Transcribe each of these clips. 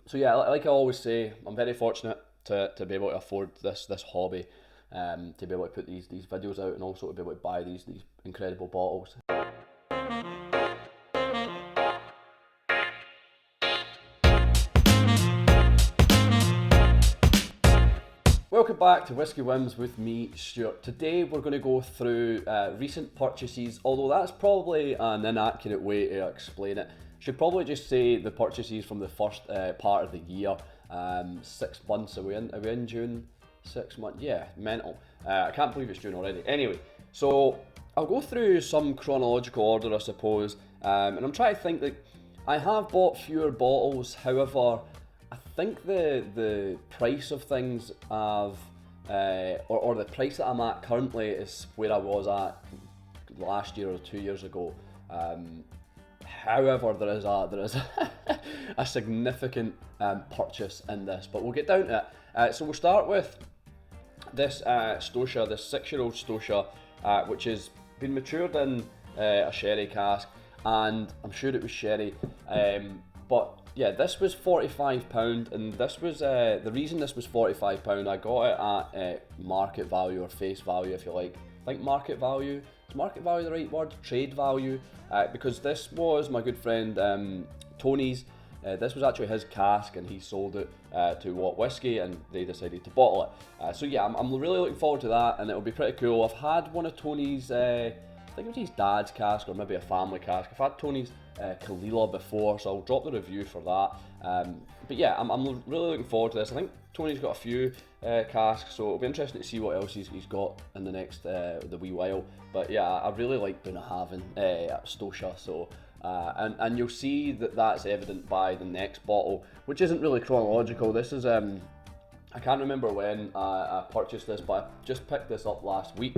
So yeah, like I always say, I'm very fortunate to be able to afford this hobby, to be able to put these videos out and also to be able to buy these incredible bottles. Welcome back to Whisky Whims with me, Stuart. Today we're going to go through recent purchases, although that's probably an inaccurate way to explain it. Should probably just say the purchases from the first part of the year. 6 months, are we in June? 6 months, yeah, mental. I can't believe it's June already. Anyway, so I'll go through some chronological order, I suppose, and I'm trying to think, like, I have bought fewer bottles, however, I think the price of things have, or the price that I'm at currently is where I was at last year or 2 years ago. However, there is a significant purchase in this, but we'll get down to it. So we'll start with this Stosha, this 6-year-old Stosha, which has been matured in a sherry cask, and I'm sure it was sherry, but yeah, this was £45, and this was the reason this was £45. I got it at market value, or face value, if you like. I think market value. Is market value the right word? Trade value, because this was my good friend Tony's. This was actually his cask, and he sold it to Whisky, and they decided to bottle it. So yeah, I'm really looking forward to that, and it'll be pretty cool. I've had one of Tony's, I think it was his dad's cask, or maybe a family cask. I've had Tony's Kalila before, so I'll drop the review for that. But yeah, I'm really looking forward to this. I think Tony's got a few casks, so it'll be interesting to see what else he's got in the next the wee while. But yeah, I really like Bunnahabhain Stosha, so and you'll see that that's evident by the next bottle, which isn't really chronological. This is I can't remember when I purchased this, but I just picked this up last week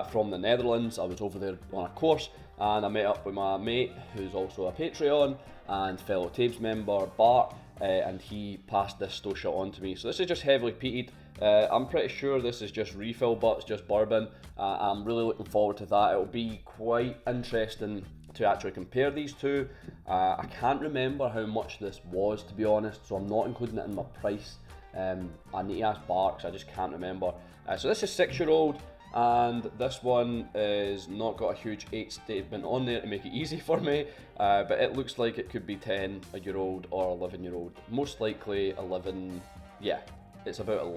from the Netherlands. I was over there on a course, and I met up with my mate, who's also a Patreon and fellow Tabes member, Bart, and he passed this Stosha on to me. So this is just heavily peated. I'm pretty sure this is just refill butts, just bourbon. I'm really looking forward to that. It'll be quite interesting to actually compare these two. I can't remember how much this was, to be honest, so I'm not including it in my price. I need to ask Bart, because I just can't remember. So this is 6-year-old, and this one is not got a huge age statement on there to make it easy for me, but it looks like it could be 10-year-old or 11-year-old. Most likely 11, yeah, it's about a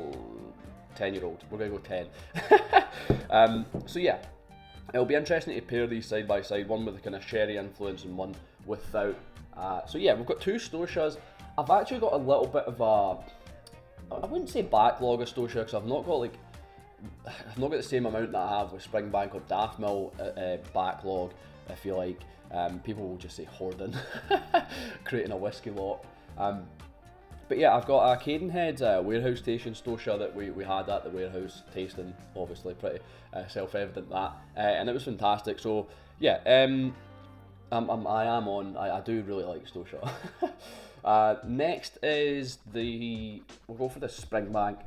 10-year-old. We're going to go 10. So yeah, it'll be interesting to pair these side by side, one with a kind of sherry influence and one without. So yeah, we've got two Stoshas. I've actually got a little bit of I wouldn't say backlog of Stosha, because I've not got the same amount that I have with Springbank or Daft Mill backlog, if you like. People will just say hoarding, creating a whiskey lot. But yeah, I've got a Cadenhead warehouse station Stosha that we had at the warehouse tasting, obviously pretty self-evident that, and it was fantastic. So yeah, I do really like Stosha. Next is we'll go for the Springbank.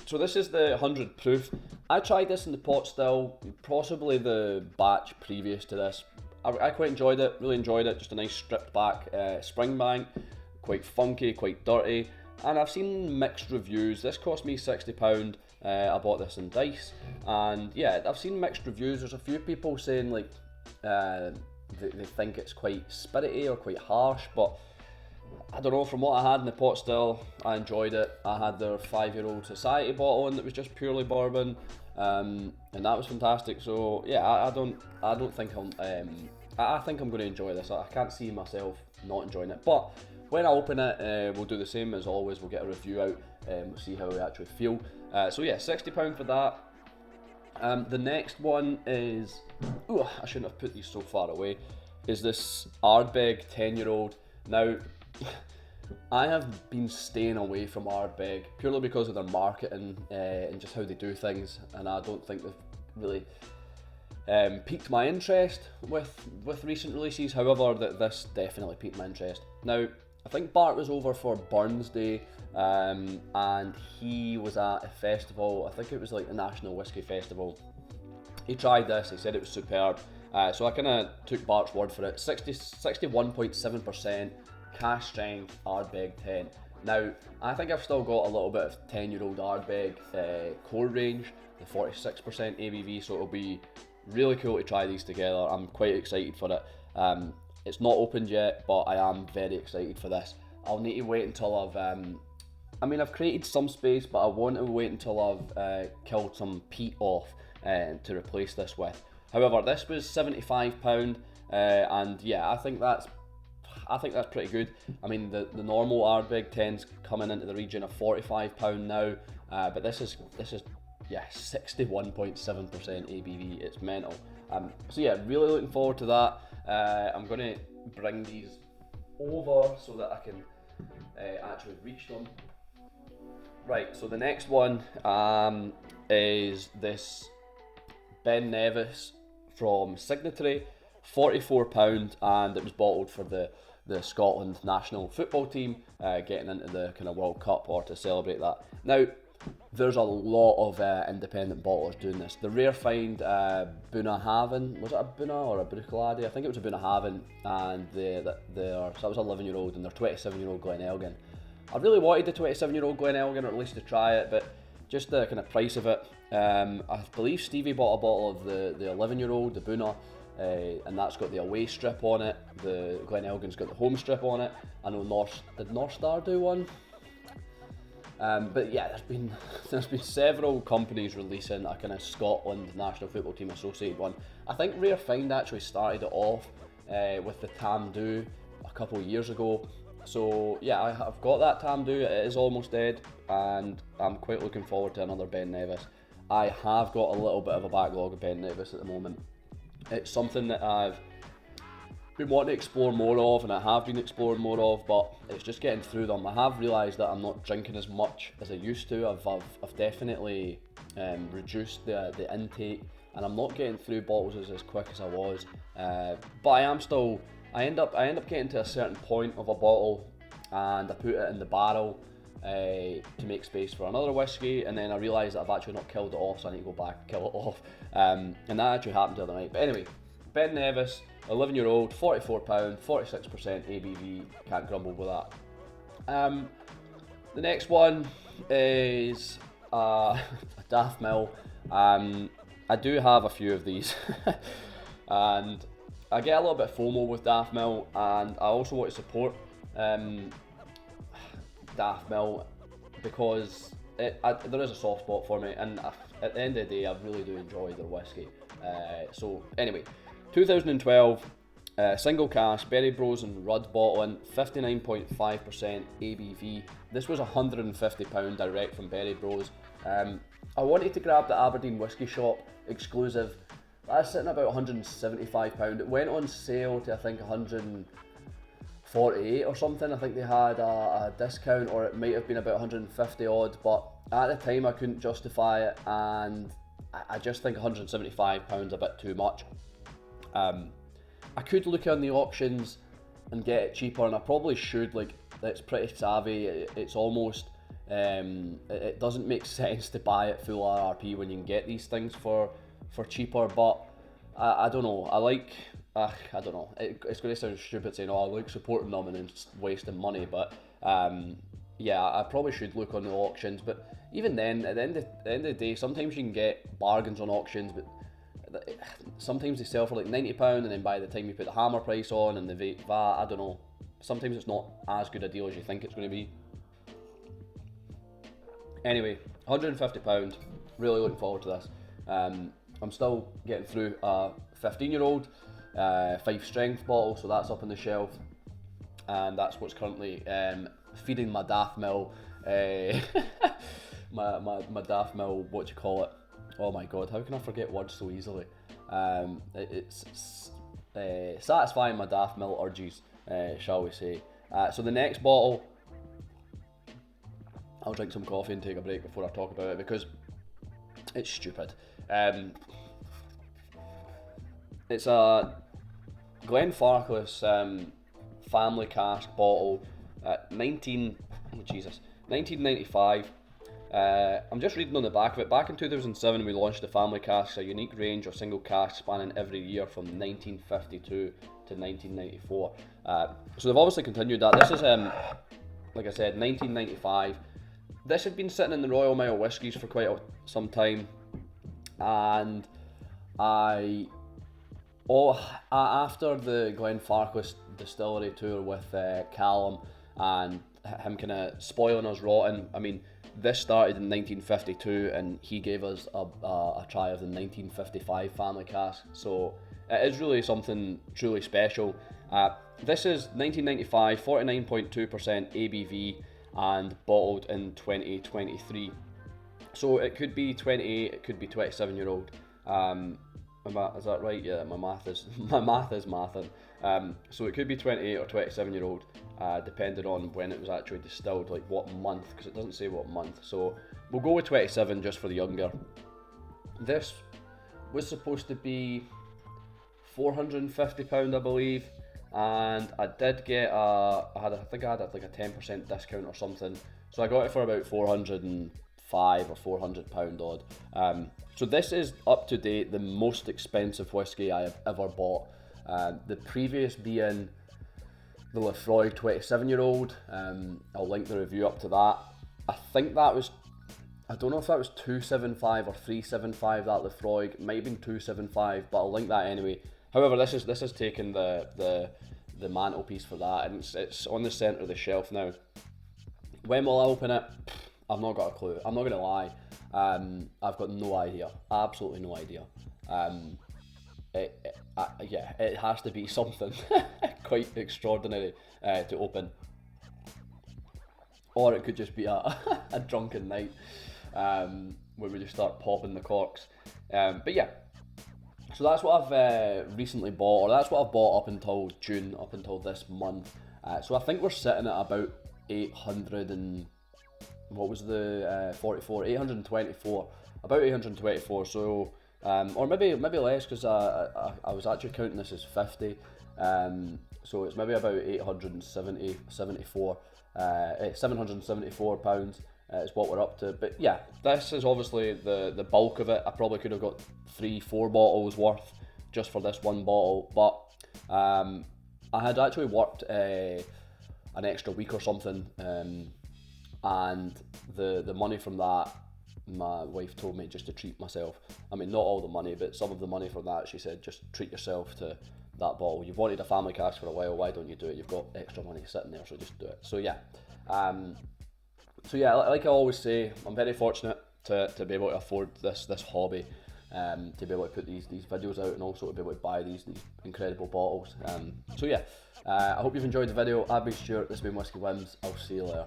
So this is the 100 proof. I tried this in the pot still, possibly the batch previous to this. I quite enjoyed it, really enjoyed it. Just a nice stripped back Springbank, quite funky, quite dirty. And I've seen mixed reviews. This cost me £60. I bought this in Dice, and yeah, I've seen mixed reviews. There's a few people saying like they think it's quite spirity or quite harsh, but I don't know, from what I had in the pot still, I enjoyed it. I had their 5-year-old Society bottle, and it was just purely bourbon, and that was fantastic. So yeah, I don't think I think I'm going to enjoy this. I can't see myself not enjoying it, but when I open it, we'll do the same as always. We'll get a review out, see how we actually feel. So yeah, £60 for that. The next one is, I shouldn't have put these so far away, is this Ardbeg 10-year-old. Now, I have been staying away from Ardbeg purely because of their marketing and just how they do things, and I don't think they've really piqued my interest with recent releases. However, this definitely piqued my interest. Now, I think Bart was over for Burns Day, and he was at a festival. I think it was like the National Whisky Festival. He tried this, he said it was superb. So I kind of took Bart's word for it. 61.7% cash strength Ardbeg 10. Now, I think I've still got a little bit of 10-year-old Ardbeg core range, the 46% ABV, so it'll be really cool to try these together. I'm quite excited for it. It's not opened yet, but I am very excited for this. I'll need to wait until I've created some space, but I want to wait until I've killed some peat off to replace this with. However, this was £75, and yeah, I think that's pretty good. I mean, the normal Ardbeg 10's coming into the region of £45 now, but this is 61.7% ABV. It's mental. So yeah, really looking forward to that. I'm going to bring these over so that I can actually reach them. Right, so the next one is this Ben Nevis from Signatory, £44, and it was bottled for the Scotland national football team getting into the kind of World Cup or to celebrate that. Now, there's a lot of independent bottlers doing this. The rare find Bunnahabhain, was it a Bunna or a Bruichladdich? I think it was a Bunnahabhain, and so that was 11-year-old and their 27-year-old Glenelgan. I really wanted the 27-year-old Glenelgan, or at least to try it, but just the kind of price of it. I believe Stevie bought a bottle of the 11-year-old, the Bunna, and that's got the away strip on it. The Glenelgan's got the home strip on it. I know did North Star do one? But yeah, there's been several companies releasing a kind of Scotland national football team associated one. I think Rare Find actually started it off with the Tamdhu a couple of years ago. So yeah, I've got that Tamdhu. It is almost dead, and I'm quite looking forward to another Ben Nevis. I have got a little bit of a backlog of Ben Nevis at the moment. It's something that I've been wanting to explore more of, and I have been exploring more of, but it's just getting through them. I have realised that I'm not drinking as much as I used to. I've definitely reduced the intake, and I'm not getting through bottles as quick as I was. But I am still. I end up getting to a certain point of a bottle, and I put it in the barrel to make space for another whiskey, and then I realise that I've actually not killed it off, so I need to go back and kill it off. And that actually happened the other night. But anyway, Ben Nevis, 11-year-old, £44, 46% ABV, can't grumble with that. The next one is a Daft Mill. I do have a few of these, and I get a little bit of FOMO with Daft Mill, and I also want to support Daft Mill because there is a soft spot for me, and at the end of the day I really do enjoy their whiskey. So anyway, 2012 single cask Berry Bros and Rudd bottling, 59.5% ABV. This was £150 direct from Berry Bros. I wanted to grab the Aberdeen Whisky Shop exclusive. That's sitting about £175. It went on sale to I think £148 or something. I think they had a discount, or it might have been about 150 odd, but at the time I couldn't justify it, and I just think £175 a bit too much. I could look on the auctions and get it cheaper, and I probably should. Like, it's pretty savvy. It's almost it doesn't make sense to buy it full RRP when you can get these things for cheaper, but I don't know. I don't know. It's going to sound stupid saying, oh, I like supporting them and then wasting money, but yeah, I probably should look on the auctions. But even then, at the end of the day, sometimes you can get bargains on auctions, but sometimes they sell for like £90, and then by the time you put the hammer price on and the VAT, I don't know. Sometimes it's not as good a deal as you think it's going to be. Anyway, £150. Really looking forward to this. I'm still getting through a 15-year-old 5 strength bottle, so that's up on the shelf, and that's what's currently feeding my Daft Mill, my Daft Mill, what do you call it? Oh my god, how can I forget words so easily? It's satisfying my Daft Mill urges, shall we say. So the next bottle, I'll drink some coffee and take a break before I talk about it because it's stupid. It's a Glenfarclas family cask bottle, 1995. I'm just reading on the back of it. Back in 2007, we launched the family casks, a unique range of single casks spanning every year from 1952 to 1994. So they've obviously continued that. This is, like I said, 1995. This had been sitting in the Royal Mile Whiskies for quite some time, and after the Glenfarclas distillery tour with Callum and him kind of spoiling us rotten, I mean, this started in 1952 and he gave us a try of the 1955 family cask, so it is really something truly special. This is 1995, 49.2% ABV and bottled in 2023. So it could be 28, it could be 27-year-old. Is that right? Yeah, my math is mathing. So it could be 28 or 27-year-old, depending on when it was actually distilled, like what month, because it doesn't say what month. So we'll go with 27 just for the younger. This was supposed to be £450, I believe, and I did get I think I had like a 10% discount or something, so I got it for about £405 or £400 odd. So this is up to date the most expensive whiskey I have ever bought. The previous being the Lefroy 27-year-old. I'll link the review up to that. I think that was, I don't know if that was 275 or 375, that Lefroy. It might have been 275, but I'll link that anyway. However, this has taken the mantelpiece for that, and it's on the centre of the shelf now. When will I open it? I've not got a clue. I'm not going to lie. I've got no idea. Absolutely no idea. It has to be something quite extraordinary to open. Or it could just be a drunken night where we just start popping the corks. But yeah, so that's what I've recently bought, or that's what I've bought up until June, up until this month. So I think we're sitting at about 800 and, what was the 44? 824, about 824. So or maybe less, because I was actually counting this as 50. So it's maybe about 774 pounds is what we're up to. But yeah, this is obviously the bulk of it. I probably could have got 3-4 bottles worth just for this one bottle, but I had actually worked an extra week or something, and the money from that, my wife told me just to treat myself. I mean, not all the money, but some of the money from that, she said, just treat yourself to that bottle. You've wanted a family cask for a while, why don't you do it? You've got extra money sitting there, so just do it. So yeah, like I always say, I'm very fortunate to be able to afford this hobby, to be able to put these videos out, and also to be able to buy these incredible bottles. So yeah, I hope you've enjoyed the video. I've been Stuart, this has been Whisky Whims. I'll see you later.